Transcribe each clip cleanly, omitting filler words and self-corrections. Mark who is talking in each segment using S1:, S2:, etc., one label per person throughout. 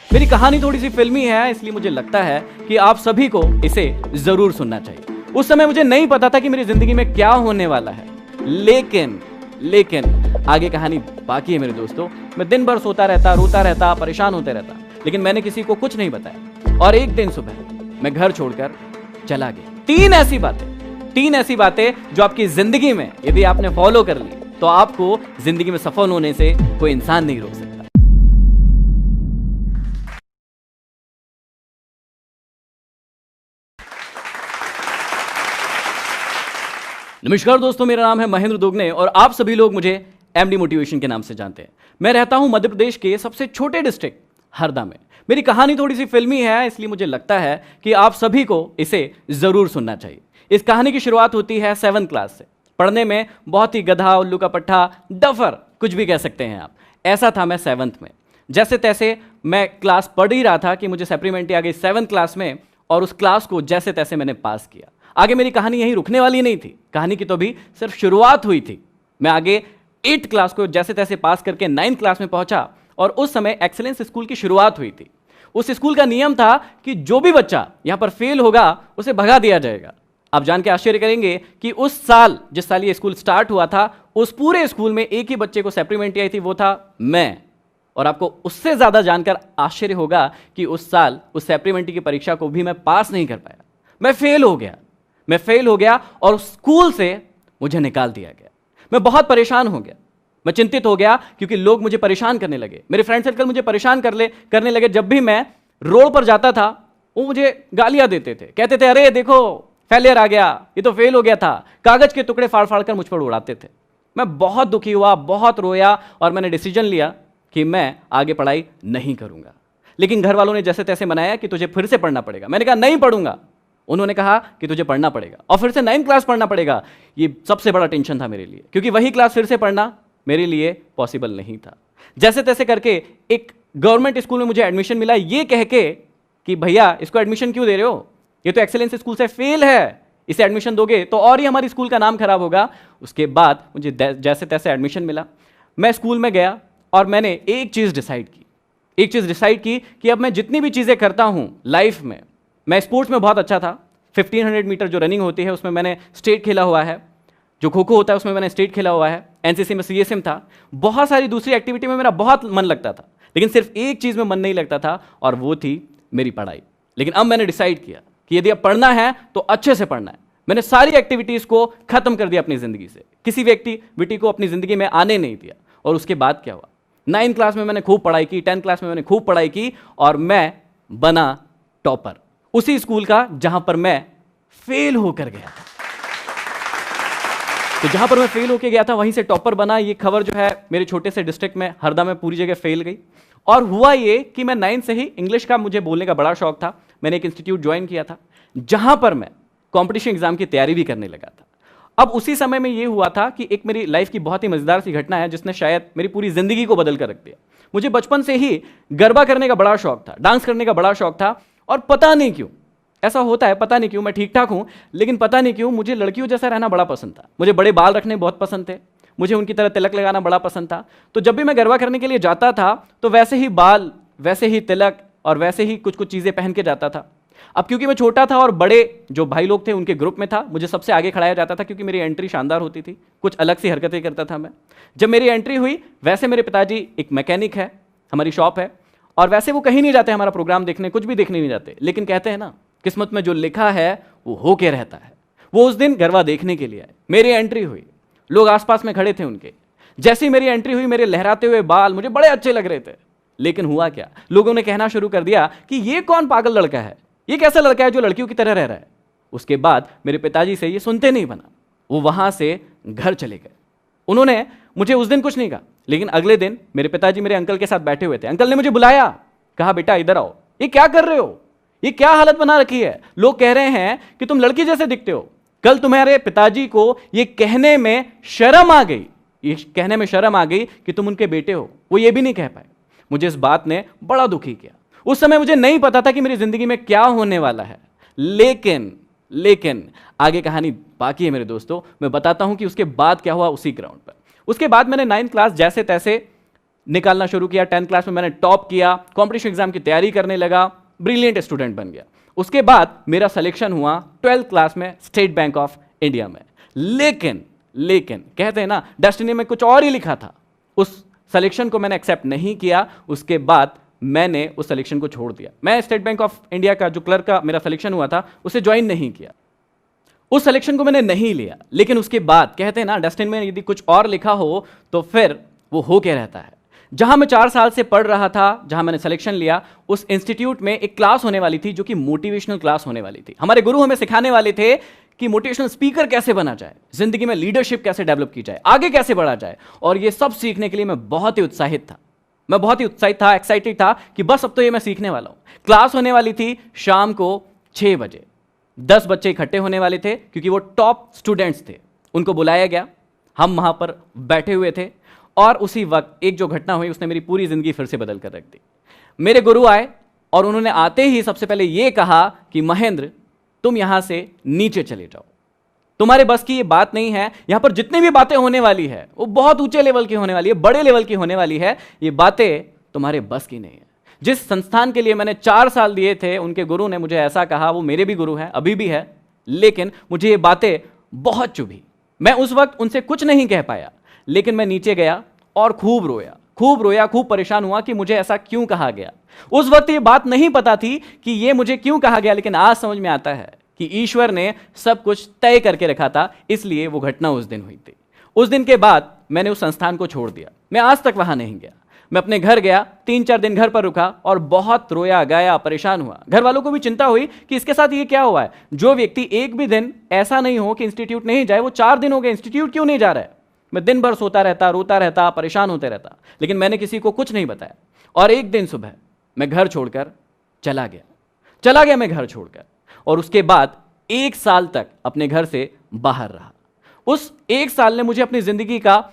S1: मेरी कहानी थोड़ी सी फिल्मी है, इसलिए मुझे लगता है कि आप सभी को इसे जरूर सुनना चाहिए। उस समय मुझे नहीं पता था कि मेरी जिंदगी में क्या होने वाला है, लेकिन आगे कहानी बाकी है मेरे दोस्तों। मैं दिन भर सोता रहता, रोता रहता, परेशान होते रहता, लेकिन मैंने किसी को कुछ नहीं बताया। और एक दिन सुबह मैं घर छोड़कर चला गया। तीन ऐसी बातें जो आपकी जिंदगी में यदि आपने फॉलो कर ली तो आपको जिंदगी में सफल होने से कोई इंसान नहीं रोक सकता। नमस्कार दोस्तों, मेरा नाम है महेंद्र दोगने और आप सभी लोग मुझे एमडी मोटिवेशन के नाम से जानते हैं। मैं रहता हूं मध्य प्रदेश के सबसे छोटे डिस्ट्रिक्ट हरदा में। मेरी कहानी थोड़ी सी फिल्मी है, इसलिए मुझे लगता है कि आप सभी को इसे जरूर सुनना चाहिए। इस कहानी की शुरुआत होती है 7th क्लास से। पढ़ने में बहुत ही गधा, उल्लू का पट्टा, डफर, कुछ भी कह सकते हैं आप। ऐसा था मैं 7th में। जैसे तैसे मैं क्लास पढ़ ही रहा था कि मुझे सप्लीमेंट्री आ गई 7th क्लास में, और उस क्लास को जैसे तैसे मैंने पास किया। आगे मेरी कहानी यहीं रुकने वाली नहीं थी, कहानी की तो अभी सिर्फ शुरुआत हुई थी। मैं आगे 8th क्लास को जैसे तैसे पास करके 9th क्लास में पहुंचा, और उस समय एक्सीलेंस स्कूल की शुरुआत हुई थी। उस स्कूल का नियम था कि जो भी बच्चा यहां पर फेल होगा उसे भगा दिया जाएगा। आप जान के आश्चर्य करेंगे कि उस साल, जिस साल ये स्कूल स्टार्ट हुआ था, उस पूरे स्कूल में एक ही बच्चे को सप्लीमेंट्री आई थी, वो था मैं। और आपको उससे ज्यादा जानकर आश्चर्य होगा कि उस साल उस सप्लीमेंट्री की परीक्षा को भी मैं पास नहीं कर पाया। मैं फेल हो गया और स्कूल से मुझे निकाल दिया गया। मैं बहुत परेशान हो गया, मैं चिंतित हो गया, क्योंकि लोग मुझे परेशान करने लगे। मेरे फ्रेंड सर्कल मुझे परेशान करने लगे। जब भी मैं रोड पर जाता था वो मुझे गालियां देते थे, कहते थे अरे देखो फेलियर आ गया, ये तो फेल हो गया था। कागज के टुकड़े फाड़ फाड़ कर मुझ पर उड़ाते थे। मैं बहुत दुखी हुआ, बहुत रोया, और मैंने डिसीजन लिया कि मैं आगे पढ़ाई नहीं करूंगा। लेकिन घर वालों ने जैसे तैसे मनाया कि तुझे फिर से पढ़ना पड़ेगा। मैंने कहा नहीं पढ़ूंगा। उन्होंने कहा कि तुझे पढ़ना पड़ेगा और फिर से 9th क्लास पढ़ना पड़ेगा। ये सबसे बड़ा टेंशन था मेरे लिए, क्योंकि वही क्लास फिर से पढ़ना मेरे लिए पॉसिबल नहीं था। जैसे तैसे करके एक गवर्नमेंट स्कूल में मुझे एडमिशन मिला, ये कह के कि भैया इसको एडमिशन क्यों दे रहे हो, ये तो एक्सेलेंस स्कूल से फेल है, इसे एडमिशन दोगे तो और ही हमारी स्कूल का नाम खराब होगा। उसके बाद मुझे जैसे तैसे एडमिशन मिला। मैं स्कूल में गया और मैंने एक चीज़ डिसाइड की कि अब मैं जितनी भी चीज़ें करता हूं लाइफ में, मैं स्पोर्ट्स में बहुत अच्छा था। 1500 मीटर जो रनिंग होती है उसमें मैंने स्टेट खेला हुआ है, जो खो खो होता है उसमें मैंने स्टेट खेला हुआ है, एनसीसी में सीएसएम था, बहुत सारी दूसरी एक्टिविटी में मेरा बहुत मन लगता था, लेकिन सिर्फ एक चीज़ में मन नहीं लगता था, और वो थी मेरी पढ़ाई। लेकिन अब मैंने डिसाइड किया कि यदि अब पढ़ना है तो अच्छे से पढ़ना है। मैंने सारी एक्टिविटीज़ को खत्म कर दिया अपनी ज़िंदगी से, किसी भी एक्टिविटी को अपनी ज़िंदगी में आने नहीं दिया। और उसके बाद क्या हुआ, 9th क्लास में मैंने खूब पढ़ाई की, 10th क्लास में मैंने खूब पढ़ाई की, और मैं बना टॉपर उसी स्कूल का जहां पर मैं फेल होकर गया था। तो जहां पर मैं फेल होकर गया था वहीं से टॉपर बना। ये खबर जो है मेरे छोटे से डिस्ट्रिक्ट में, हरदा में, पूरी जगह फैल गई। और हुआ ये कि मैं 9th से ही इंग्लिश का मुझे बोलने का बड़ा शौक था। मैंने एक इंस्टीट्यूट ज्वाइन किया था जहां पर मैं कॉम्पिटिशन एग्जाम की तैयारी भी करने लगा था। अब उसी समय में ये हुआ था कि एक मेरी लाइफ की बहुत ही मजेदार सी घटना है जिसने शायद मेरी पूरी जिंदगी को बदल कर रख दिया। मुझे बचपन से ही गरबा करने का बड़ा शौक था, डांस करने का बड़ा शौक था, और पता नहीं क्यों ऐसा होता है, पता नहीं क्यों, मैं ठीक ठाक हूं लेकिन पता नहीं क्यों मुझे लड़कियों जैसा रहना बड़ा पसंद था। मुझे बड़े बाल रखने बहुत पसंद थे, मुझे उनकी तरह तिलक लगाना बड़ा पसंद था। तो जब भी मैं गरबा करने के लिए जाता था तो वैसे ही बाल, वैसे ही तिलक और वैसे ही कुछ कुछ चीज़ें पहन के जाता था। अब क्योंकि मैं छोटा था और बड़े जो भाई लोग थे उनके ग्रुप में था, मुझे सबसे आगे खड़ाया जाता था क्योंकि मेरी एंट्री शानदार होती थी, कुछ अलग सी हरकतें करता था मैं। जब मेरी एंट्री हुई, वैसे मेरे पिताजी एक मैकेनिक है, हमारी शॉप है, और वैसे वो कहीं नहीं जाते हमारा प्रोग्राम देखने, कुछ भी देखने नहीं जाते, लेकिन कहते हैं ना किस्मत में जो लिखा है वो होके रहता है। वो उस दिन गरबा देखने के लिए आए। मेरी एंट्री हुई, लोग आसपास में खड़े थे उनके। जैसे ही मेरी एंट्री हुई, मेरे लहराते हुए बाल मुझे बड़े अच्छे लग रहे थे, लेकिन हुआ क्या, लोगों ने कहना शुरू कर दिया कि ये कौन पागल लड़का है, ये कैसा लड़का है जो लड़कियों की तरह रह रहा है। उसके बाद मेरे पिताजी से ये सुनते नहीं बना, वो वहां से घर चले गए। उन्होंने मुझे उस दिन कुछ नहीं कहा, लेकिन अगले दिन मेरे पिताजी मेरे अंकल के साथ बैठे हुए थे। अंकल ने मुझे बुलाया, कहा बेटा इधर आओ, ये क्या कर रहे हो, ये क्या हालत बना रखी है, लोग कह रहे हैं कि तुम लड़की जैसे दिखते हो। कल तुम्हारे पिताजी को ये कहने में शर्म आ गई कि तुम उनके बेटे हो, वो ये भी नहीं कह पाए। मुझे इस बात ने बड़ा दुखी किया। उस समय मुझे नहीं पता था कि मेरी जिंदगी में क्या होने वाला है, लेकिन आगे कहानी बाकी है मेरे दोस्तों। मैं बताता हूं कि उसके बाद क्या हुआ उसी ग्राउंड पर। उसके बाद मैंने 9th क्लास जैसे तैसे निकालना शुरू किया। 10th क्लास में मैंने टॉप किया, कॉम्पिटिशन एग्जाम की तैयारी करने लगा, ब्रिलियंट स्टूडेंट बन गया। उसके बाद मेरा सिलेक्शन हुआ 12th क्लास में स्टेट बैंक ऑफ इंडिया में। लेकिन कहते हैं ना, डेस्टिनी में कुछ और ही लिखा था। उस सिलेक्शन को मैंने एक्सेप्ट नहीं किया। उसके बाद मैंने उस सिलेक्शन को छोड़ दिया। मैं स्टेट बैंक ऑफ इंडिया का जो क्लर्क का मेरा सिलेक्शन हुआ था उसे ज्वाइन नहीं किया, उस सिलेक्शन को मैंने नहीं लिया। लेकिन उसके बाद कहते हैं ना, डेस्टिनी में यदि कुछ और लिखा हो तो फिर वो हो के रहता है। जहां मैं 4 साल से पढ़ रहा था, जहां मैंने सिलेक्शन लिया, उस इंस्टीट्यूट में एक क्लास होने वाली थी जो कि मोटिवेशनल क्लास होने वाली थी। हमारे गुरु हमें सिखाने वाले थे कि मोटिवेशनल स्पीकर कैसे बना जाए, जिंदगी में लीडरशिप कैसे डेवलप की जाए, आगे कैसे बढ़ा जाए। और ये सब सीखने के लिए मैं बहुत ही उत्साहित था। मैं बहुत ही उत्साहित था, एक्साइटेड था कि बस अब तो ये मैं सीखने वाला हूं। क्लास होने वाली थी शाम को 6 बजे। 10 बच्चे इकट्ठे होने वाले थे क्योंकि वो टॉप स्टूडेंट्स थे। उनको बुलाया गया, हम वहां पर बैठे हुए थे और उसी वक्त एक जो घटना हुई उसने मेरी पूरी जिंदगी फिर से बदल कर रख दी। मेरे गुरु आए और उन्होंने आते ही सबसे पहले यह कहा कि महेंद्र, तुम यहां से नीचे चले जाओ, तुम्हारे बस की ये बात नहीं है। यहां पर जितनी भी बातें होने वाली है वो बहुत ऊंचे लेवल की होने वाली है, बड़े लेवल की होने वाली है। ये बातें तुम्हारे बस की नहीं है। जिस संस्थान के लिए मैंने 4 साल दिए थे, उनके गुरु ने मुझे ऐसा कहा। वो मेरे भी गुरु हैं, अभी भी है, लेकिन मुझे ये बातें बहुत चुभी। मैं उस वक्त उनसे कुछ नहीं कह पाया, लेकिन मैं नीचे गया और खूब रोया, खूब परेशान हुआ कि मुझे ऐसा क्यों कहा गया। उस वक्त ये बात नहीं पता थी कि ये मुझे क्यों कहा गया, लेकिन आज समझ में आता है कि ईश्वर ने सब कुछ तय करके रखा था, इसलिए वो घटना उस दिन हुई थी। उस दिन के बाद मैंने उस संस्थान को छोड़ दिया। मैं आज तक वहां नहीं गया। मैं अपने घर गया, 3-4 दिन घर पर रुका और बहुत रोया गाया, परेशान हुआ। घर वालों को भी चिंता हुई कि इसके साथ ये क्या हुआ है। जो व्यक्ति एक भी दिन ऐसा नहीं हो कि इंस्टीट्यूट नहीं जाए, वो 4 दिन हो गए इंस्टीट्यूट क्यों नहीं जा रहा है। मैं दिन भर सोता रहता, रोता रहता, परेशान होते रहता, लेकिन मैंने किसी को कुछ नहीं बताया। और एक दिन सुबह मैं घर छोड़कर चला गया मैं घर छोड़कर, और उसके बाद 1 साल तक अपने घर से बाहर रहा। उस 1 साल ने मुझे अपनी जिंदगी का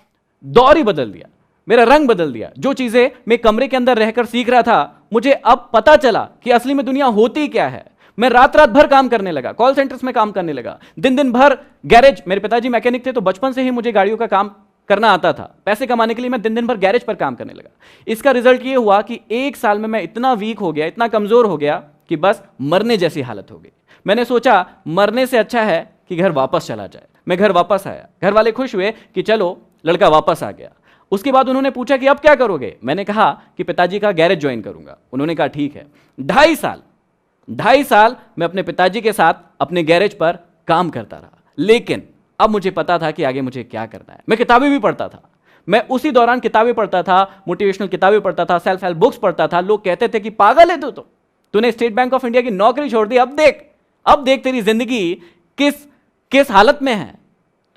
S1: दौर ही बदल दिया, मेरा रंग बदल दिया। जो चीजें मैं कमरे के अंदर रहकर सीख रहा था, मुझे अब पता चला कि असली में दुनिया होती क्या है। मैं रात भर काम करने लगा, कॉल सेंटर्स में काम करने लगा, दिन भर गैरेज। मेरे पिताजी मैकेनिक थे, तो बचपन से ही मुझे गाड़ियों का काम करना आता था। पैसे कमाने के लिए मैं दिन भर गैरेज पर काम करने लगा। इसका रिजल्ट ये हुआ कि 1 साल में मैं इतना वीक हो गया, इतना कमजोर हो गया कि बस मरने जैसी हालत हो गई। मैंने सोचा मरने से अच्छा है कि घर वापस चला जाए। मैं घर वापस आया। घर वाले खुश हुए कि चलो लड़का वापस आ गया। उसके बाद उन्होंने पूछा कि अब क्या करोगे। मैंने कहा कि पिताजी का गैरेज ज्वाइन करूंगा। उन्होंने कहा ठीक है। 2.5 साल मैं अपने पिताजी के साथ अपने गैरेज पर काम करता रहा, लेकिन अब मुझे पता था कि आगे मुझे क्या करना है। मैं किताबें भी पढ़ता था। मैं उसी दौरान किताबें पढ़ता था, मोटिवेशनल किताबें पढ़ता था, सेल्फ हेल्प बुक्स पढ़ता था। लोग कहते थे कि पागल है तो तूने स्टेट बैंक ऑफ इंडिया की नौकरी छोड़ दी, अब देख तेरी जिंदगी किस हालत में है,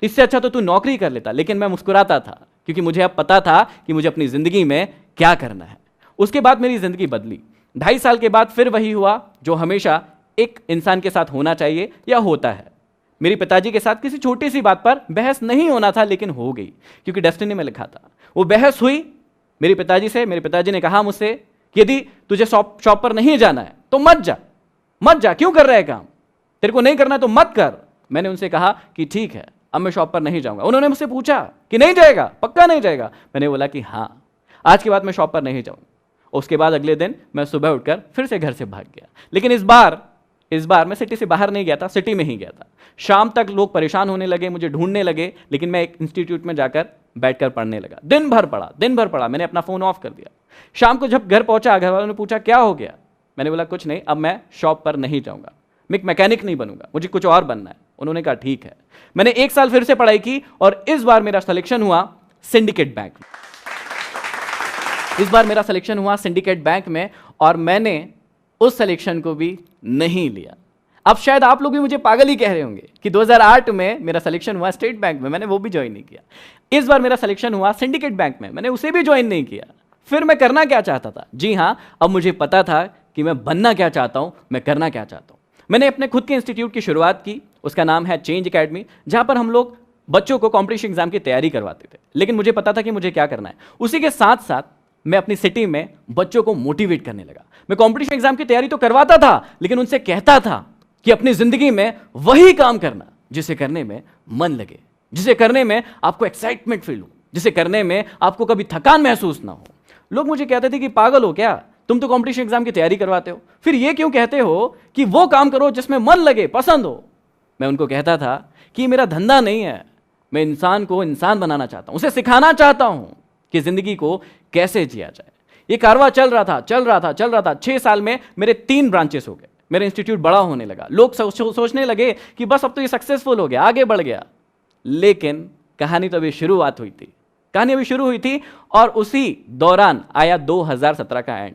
S1: इससे अच्छा तो तू नौकरी कर लेता। लेकिन मैं मुस्कुराता था क्योंकि मुझे अब पता था कि मुझे अपनी जिंदगी में क्या करना है। उसके बाद मेरी जिंदगी बदली। 2.5 साल के बाद फिर वही हुआ जो हमेशा एक इंसान के साथ होना चाहिए या होता है। मेरे पिताजी के साथ किसी छोटी सी बात पर बहस नहीं होना था, लेकिन हो गई क्योंकि डेस्टिनी में लिखा था। वो बहस हुई मेरे पिताजी से। मेरे पिताजी ने कहा मुझसे कि यदि तुझे शॉप पर नहीं जाना है तो मत जा, क्यों कर रहा है काम, तेरे को नहीं करना है तो मत कर। मैंने उनसे कहा कि ठीक है, अब मैं शॉप पर नहीं जाऊंगा। उन्होंने मुझसे पूछा कि नहीं जाएगा, पक्का नहीं जाएगा। मैंने बोला कि हाँ, आज के बाद मैं शॉप पर नहीं जाऊंगा। उसके बाद अगले दिन मैं सुबह उठकर फिर से घर से भाग गया। लेकिन इस बार मैं सिटी से बाहर नहीं गया था, सिटी में ही गया था। शाम तक लोग परेशान होने लगे, मुझे ढूंढने लगे, लेकिन मैं एक इंस्टीट्यूट में जाकर बैठकर पढ़ने लगा। दिन भर पढ़ा। मैंने अपना फोन ऑफ कर दिया। शाम को जब घर पहुंचा, घर वालों ने पूछा क्या हो गया। मैंने बोला कुछ नहीं, अब मैं शॉप पर नहीं जाऊंगा, मैं एक मैकेनिक नहीं बनूंगा, मुझे कुछ और बनना है। उन्होंने कहा ठीक है। मैंने 1 साल फिर से पढ़ाई की और इस बार मेरा सिलेक्शन हुआ सिंडिकेट बैंक में। और मैंने उस सिलेक्शन को भी नहीं लिया। अब शायद आप लोग भी मुझे पागल ही कह रहे होंगे कि 2008 में मेरा सिलेक्शन हुआ स्टेट बैंक में, मैंने वो भी ज्वाइन नहीं किया। इस बार मेरा सिलेक्शन हुआ सिंडिकेट बैंक में, मैंने उसे भी ज्वाइन नहीं किया। फिर मैं करना क्या चाहता था? जी हां, अब मुझे पता था कि मैं बनना क्या चाहता हूं, मैं करना क्या चाहता हूं। मैंने अपने खुद के इंस्टीट्यूट की शुरुआत की। उसका नाम है चेंज एकेडमी, जहां पर हम लोग बच्चों को कॉम्पिटिशन एग्जाम की तैयारी करवाते थे। लेकिन मुझे पता था कि मुझे क्या करना है। उसी के साथ साथ मैं अपनी सिटी में बच्चों को मोटिवेट करने लगा। मैं कॉम्पिटिशन एग्जाम की तैयारी तो करवाता था, लेकिन उनसे कहता था कि अपनी जिंदगी में वही काम करना जिसे करने में मन लगे, जिसे करने में आपको एक्साइटमेंट फील हो, जिसे करने में आपको कभी थकान महसूस ना हो। लोग मुझे कहते थे कि पागल हो क्या, तुम तो कंपटीशन एग्जाम की तैयारी करवाते हो, फिर ये क्यों कहते हो कि वो काम करो जिसमें मन लगे, पसंद हो। मैं उनको कहता था कि मेरा धंधा नहीं है, मैं इंसान को इंसान बनाना चाहता हूं, उसे सिखाना चाहता हूं कि जिंदगी को कैसे जिया जाए। ये कारवा चल रहा था 6 साल में मेरे 3 ब्रांचेस हो गए, मेरा इंस्टीट्यूट बड़ा होने लगा, लोग सोचने लगे कि बस अब तो ये सक्सेसफुल हो गया, आगे बढ़ गया। लेकिन कहानी तो अभी शुरुआत हुई थी, कहानी अभी शुरू हुई थी, और उसी दौरान आया 2017 का एंड।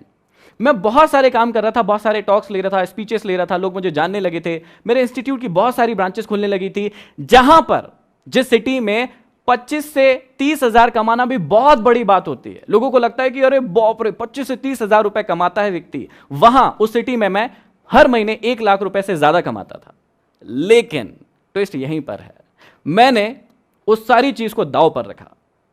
S1: मैं बहुत सारे काम कर रहा था, बहुत सारे टॉक्स ले रहा था, स्पीचेस ले रहा था, लोग मुझे जानने लगे थे, मेरे इंस्टीट्यूट की बहुत सारी ब्रांचेस खुलने लगी थी, जहां पर जिस सिटी में 25 से 30 हजार कमाना भी बहुत बड़ी बात होती है। लोगों को लगता है कि अरे बाप रे 25 से 30 हजार रुपए कमाता है व्यक्ति। वहां उस सिटी में मैं हर महीने 1 लाख रुपए से ज्यादा कमाता था। लेकिन ट्विस्ट यहीं पर है, मैंने उस सारी चीज को दांव पर रखा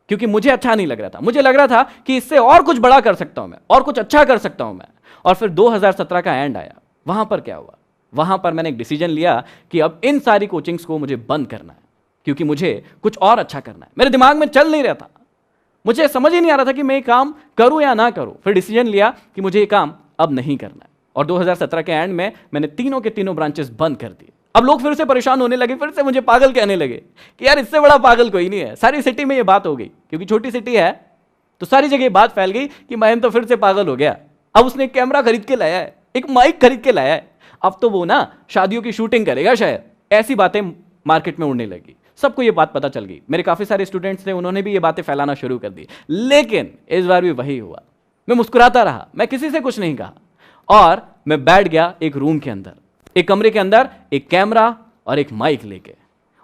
S1: क्योंकि मुझे अच्छा नहीं लग रहा था। मुझे लग रहा था कि इससे और कुछ बड़ा कर सकता हूं मैं, और कुछ अच्छा कर सकता हूं मैं। और फिर 2017 का एंड आया। वहां पर क्या हुआ, वहां पर मैंने एक डिसीजन लिया कि अब इन सारी कोचिंग्स को मुझे बंद करना है, क्योंकि मुझे कुछ और अच्छा करना है। मेरे दिमाग में चल नहीं रहा था, मुझे समझ ही नहीं आ रहा था कि मैं ये काम करूं या ना करूं। फिर डिसीजन लिया कि मुझे ये काम अब नहीं करना है, और 2017 के एंड में मैंने तीनों के तीनों ब्रांचेस बंद कर दिए। अब लोग फिर से परेशान होने लगे, फिर से मुझे पागल कहने लगे कि यार इससे बड़ा पागल कोई नहीं है। सारी सिटी में ये बात हो गई, क्योंकि छोटी सिटी है तो सारी जगह बात फैल गई कि महेंद्र तो फिर से पागल हो गया। अब उसने एक कैमरा खरीद के लाया है, एक माइक खरीद के लाया है, अब तो वो ना शादियों की शूटिंग करेगा शायद। ऐसी बातें मार्केट में उड़ने लगी, सबको ये बात पता चल गई। मेरे काफी सारे स्टूडेंट्स थे, उन्होंने भी ये बातें फैलाना शुरू कर दी। लेकिन इस बार भी वही हुआ, मैं मुस्कुराता रहा, मैं किसी से कुछ नहीं कहा, और मैं बैठ गया एक रूम के अंदर, एक कमरे के अंदर, एक कैमरा और एक माइक लेके।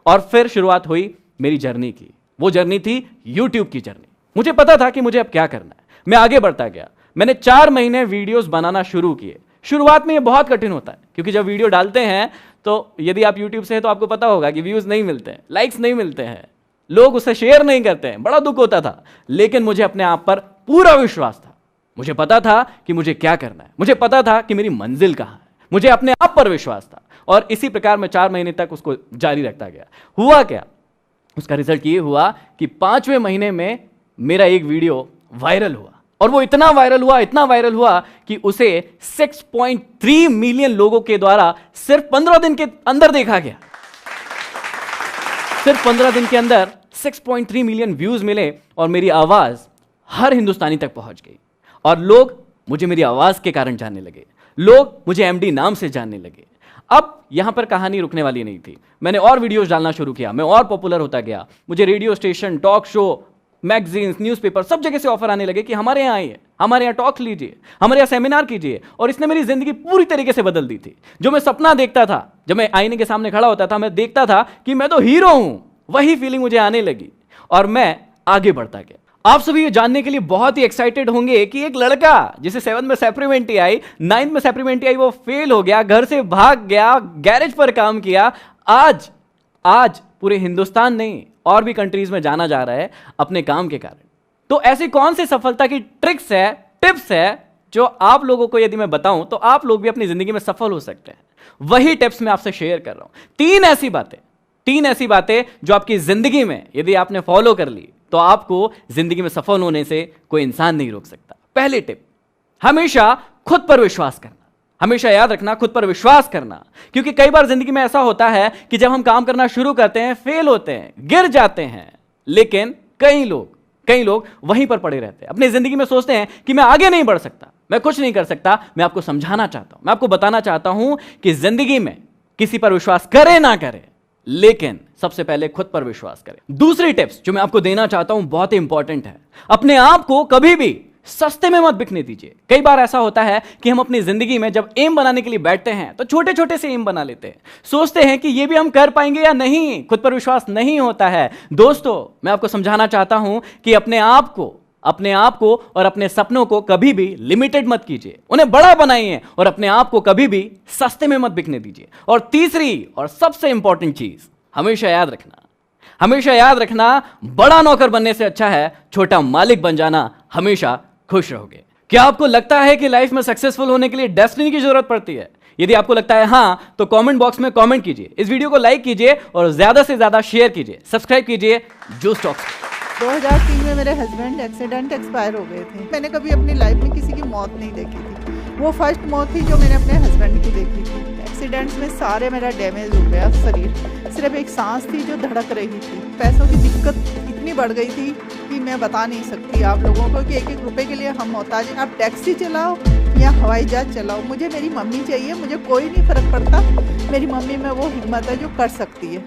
S1: और फिर शुरुआत हुई मेरी जर्नी की। वो जर्नी थी यूट्यूब की जर्नी। मुझे पता था कि मुझे अब क्या करना है, मैं आगे बढ़ता गया। मैंने 4 महीने वीडियोस बनाना शुरू किए। शुरुआत में ये बहुत कठिन होता है, क्योंकि जब वीडियो डालते हैं तो यदि आप यूट्यूब से हैं तो आपको पता होगा कि व्यूज नहीं मिलते हैं, लाइक्स नहीं मिलते हैं, लोग उसे शेयर नहीं करते हैं, बड़ा दुख होता था। लेकिन मुझे अपने आप पर पूरा विश्वास था, मुझे पता था कि मुझे क्या करना है, मुझे पता था कि मेरी मंजिल कहां है, मुझे अपने आप पर विश्वास था। और इसी प्रकार मैं 4 महीने तक उसको जारी रखता गया। हुआ क्या, उसका रिजल्ट ये हुआ कि 5वें महीने में मेरा एक वीडियो वायरल हुआ, और वो इतना वायरल हुआ कि उसे 6.3 मिलियन लोगों के द्वारा सिर्फ 15 दिन के अंदर देखा गया। सिर्फ 15 दिन के अंदर 6.3 मिलियन व्यूज मिले, और मेरी आवाज हर हिंदुस्तानी तक पहुंच गई, और लोग मुझे मेरी आवाज के कारण जानने लगे, लोग मुझे एमडी नाम से जानने लगे। अब यहां पर कहानी रुकने वाली नहीं थी, मैंने और वीडियोस डालना शुरू किया, मैं और पॉपुलर होता गया। मुझे radio station, talk show, magazines, newspaper, सब जगह से ऑफर आने लगे कि हमारे यहाँ आइए, हमारे यहाँ टॉक लीजिए, हमारे यहाँ सेमिनार कीजिए। और इसने मेरी जिंदगी पूरी तरीके से बदल दी थी। जो मैं सपना देखता था, जब मैं आईने के सामने खड़ा होता था, मैं देखता था कि मैं तो हीरो हूं, वही फीलिंग मुझे आने लगी, और मैं आगे बढ़ता गया। आप सभी ये जानने के लिए बहुत ही एक्साइटेड होंगे कि एक लड़का जिसे 7th में सप्लीमेंट्री आई, 9th में सप्लीमेंट्री आई, वो फेल हो गया, घर से भाग गया, गैरेज पर काम किया, आज पूरे हिंदुस्तान नहीं और भी कंट्रीज में जाना जा रहा है अपने काम के कारण। तो ऐसी कौन सी सफलता की ट्रिक्स है, टिप्स है, जो आप लोगों को यदि मैं बताऊं तो आप लोग भी अपनी जिंदगी में सफल हो सकते हैं। वही टिप्स मैं आपसे शेयर कर रहा हूं। 3 ऐसी बातें जो आपकी जिंदगी में यदि आपने फॉलो कर ली तो आपको जिंदगी में सफल होने से कोई इंसान नहीं रोक सकता। पहली टिप, हमेशा खुद पर विश्वास करना। हमेशा याद रखना, खुद पर विश्वास करना, क्योंकि कई बार जिंदगी में ऐसा होता है कि जब हम काम करना शुरू करते हैं, फेल होते हैं, गिर जाते हैं, लेकिन कई लोग वहीं पर पड़े रहते हैं, अपनी जिंदगी में सोचते हैं कि मैं आगे नहीं बढ़ सकता, मैं कुछ नहीं कर सकता। मैं आपको समझाना चाहता हूं, मैं आपको बताना चाहता हूं कि जिंदगी में किसी पर विश्वास करे ना करे, लेकिन सबसे पहले खुद पर विश्वास करें। दूसरी टिप्स जो मैं आपको देना चाहता हूं बहुत ही इंपॉर्टेंट है, अपने आप को कभी भी सस्ते में मत बिकने दीजिए। कई बार ऐसा होता है कि हम अपनी जिंदगी में जब एम बनाने के लिए बैठते हैं तो छोटे छोटे से एम बना लेते हैं, सोचते हैं कि ये भी हम कर पाएंगे या नहीं, खुद पर विश्वास नहीं होता है। दोस्तों, मैं आपको समझाना चाहता हूं कि अपने आप को और अपने सपनों को कभी भी लिमिटेड मत कीजिए, उन्हें बड़ा बनाइए, और अपने आप को कभी भी सस्ते में मत बिकने दीजिए। और तीसरी और सबसे इंपॉर्टेंट चीज, हमेशा याद रखना, बड़ा नौकर बनने से अच्छा है छोटा मालिक बन जाना। हमेशा खुश रहोगे। क्या आपको लगता है कि लाइफ में सक्सेसफुल होने के लिए डेस्टिनी की जरूरत पड़ती है? यदि आपको लगता है हां, तो कमेंट बॉक्स में कमेंट कीजिए, इस वीडियो को लाइक कीजिए और ज्यादा से ज्यादा शेयर कीजिए, सब्सक्राइब कीजिए जूस टॉक्स।
S2: 2003 में मेरे हस्बैंड एक्सीडेंट एक्सपायर हो गए थे। मैंने कभी अपनी लाइफ में किसी की मौत नहीं देखी थी। वो फर्स्ट मौत थी जो मैंने अपने हस्बैंड की देखी थी। एक्सीडेंट्स में सारे मेरा डैमेज हो गया शरीर, सिर्फ एक सांस थी जो धड़क रही थी। पैसों की दिक्कत इतनी बढ़ गई थी कि मैं बता नहीं सकती आप लोगों को कि एक एक रुपए के लिए हम मोहताज हैं। आप टैक्सी चलाओ या हवाई जहाज चलाओ, मुझे मेरी मम्मी चाहिए, मुझे कोई नहीं फ़र्क पड़ता। मेरी मम्मी में वो हिम्मत है जो कर सकती है।